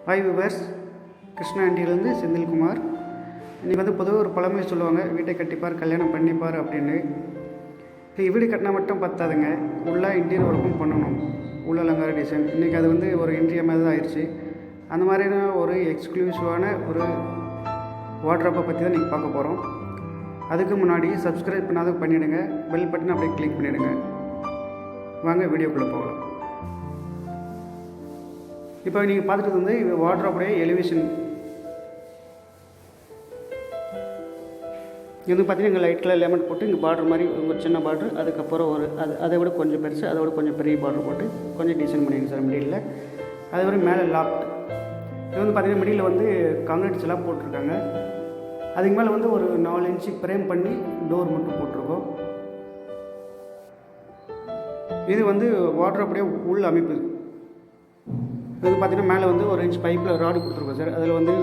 Hi viewers, Krishna ஆண்டியிலேருந்து செந்தில்குமார். இன்றைக்கி வந்து பொதுவாக ஒரு பழமொழி சொல்லுவாங்க, வீட்டை கட்டிப்பார் கல்யாணம் பண்ணிப்பார் அப்படின்னு. இன்றைக்கி வீடு கட்டினா மட்டும் பத்தாதுங்க, உள்ளே இன்டீரியர் ஒர்க்கும் பண்ணணும். உள்ள அலங்கார டிசைன் இன்றைக்கி அது வந்து ஒரு இன்றியமையாததாக ஆயிடுச்சு. அந்த மாதிரியான ஒரு எக்ஸ்க்ளூசிவான ஒரு வார்ட்ரோப்பை பற்றி தான் இன்றைக்கி பார்க்க போகிறோம். அதுக்கு முன்னாடி சப்ஸ்கிரைப் பண்ணாத பண்ணிவிடுங்க, பெல் பட்டன் அப்படியே கிளிக் பண்ணிவிடுங்க. வாங்க வீடியோக்குள்ளே போகலாம். இப்போ நீங்கள் பார்த்துட்டு வந்து இது வார்ட்ரோப்புடைய எலிவேஷன். இது வந்து பார்த்தீங்கன்னா இங்கே லைட் கலர் லெமன் போட்டு இங்கே பார்டர் மாதிரி ஒரு சின்ன பார்டர், அதுக்கப்புறம் ஒரு அதை விட கொஞ்சம் பெருசு, அதை விட கொஞ்சம் பெரிய பார்டர் போட்டு கொஞ்சம் டிசைன் பண்ணிங்க சார் மிடில். அதே மாதிரி மேலே லாப்ட். இது வந்து பார்த்தீங்கன்னா மிடில் வந்து காங்கிரீட்ஸ் எல்லாம் போட்டிருக்காங்க. அதுக்கு மேலே வந்து ஒரு 4 இன்ச்சு ஃப்ரேம் பண்ணி டோர் மட்டும் போட்டிருக்கோம். இது வந்து வார்ட்ரோப்புடைய உள் அமைப்பு. இது பார்த்திங்கன்னா மேலே வந்து 1 இன்ச் பைப்பில் ராடு கொடுத்துருக்கோம் சார். அதில் வந்து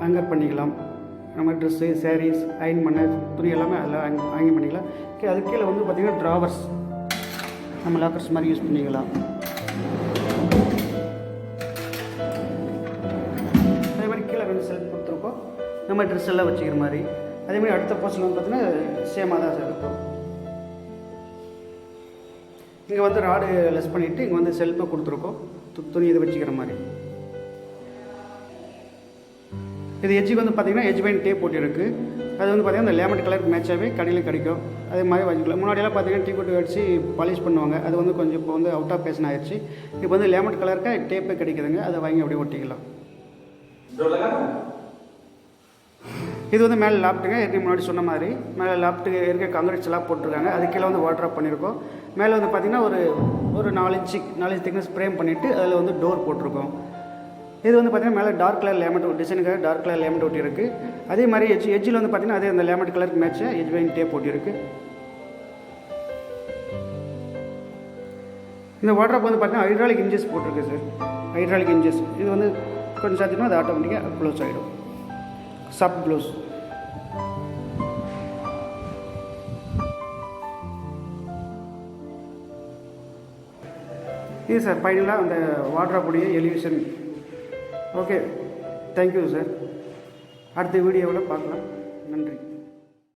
ஹேங்கர் பண்ணிக்கலாம். நம்ம ட்ரெஸ்ஸு, சாரீஸ், அயன் பண்ண துணி எல்லாமே அதில் ஹேங்கிங் பண்ணிக்கலாம். அதுக்கு கீழே வந்து பார்த்திங்கன்னா ட்ராவர்ஸ், நம்ம லாக்கர்ஸ் மாதிரி யூஸ் பண்ணிக்கலாம். அதே மாதிரி கீழே 2 செல்ஃப் கொடுத்துருக்கோம், நம்ம ட்ரெஸ் எல்லாம் வச்சுக்கிற மாதிரி. அதேமாதிரி அடுத்த போர்ஷன் வந்து பார்த்திங்கன்னா சேமாக தான் சார் இருக்கும். இங்கே வந்து ராடு லெஸ் பண்ணிவிட்டு இங்கே வந்து செல்ஃபை கொடுத்துருக்கோம், துணி இதை வச்சுக்கிற மாதிரி. இது எஜ்ஜுக்கு வந்து பார்த்திங்கன்னா எஜ் பைன் டேப் போட்டிருக்கு. அது வந்து பார்த்திங்கன்னா இந்த லேமண்ட் கலருக்கு மேட்சாகவே கடையில் கிடைக்கும். அதே மாதிரி வச்சுக்கலாம். முன்னாடியெல்லாம் பார்த்திங்கன்னா டீ போட்டு வச்சு பாலிஷ் பண்ணுவாங்க. அது வந்து கொஞ்சம் இப்போ வந்து அவுட் ஆஃப் ஃபேஷன் ஆயிடுச்சு. இப்போ வந்து லேமண்ட் கலருக்கு டேப்பே கிடைக்குதுங்க, அதை வாங்கி அப்படியே ஒட்டிக்கலாம். இது வந்து மேலே லாப்ட்டுங்க, ஏற்கனவே முன்னாடி சொன்ன மாதிரி மேலே லாப்ட்டுக்கு இருக்க காங்கிரீட்ஸ் எல்லாம் போட்டிருக்காங்க. அது கீழே வந்து வாட்ராப் பண்ணியிருக்கோம். மேலே வந்து பார்த்திங்கன்னா ஒரு 4 இன்ச் திக்னஸ் ஃப்ரேம் பண்ணிவிட்டு அதில் வந்து டோர் போட்டிருக்கோம். இது வந்து பார்த்திங்கன்னா மேலே டார்க் கலர் லேமெண்ட் டிசைனுக்காக டார்க் கலர் லேமெண்ட் ஒட்டியிருக்கு. அதே மாதிரி எஜ்ஜில் வந்து பார்த்திங்கன்னா அதே அந்த லேமெண்ட் கலருக்கு மேட்சாக எஜ் வைன் டேப் போட்டியிருக்கு. இந்த வாட்ராப் வந்து பார்த்திங்கன்னா ஹைட்ராலிக் இன்ஜஸ் போட்டிருக்கு சார். ஹைட்ராலிக் இன்ஜஸ் இது வந்து கொஞ்சம் சாத்தினா அது ஆட்டோமேட்டிக்காக க்ளோஸ் ஆகிடும். Soft close. இது சார் ஃபைனலாக அந்த வாட்ராப்புடைய எலிவேஷன். Okay, thank you sir. அடுத்த வீடியோவில் பார்க்கலாம். நன்றி.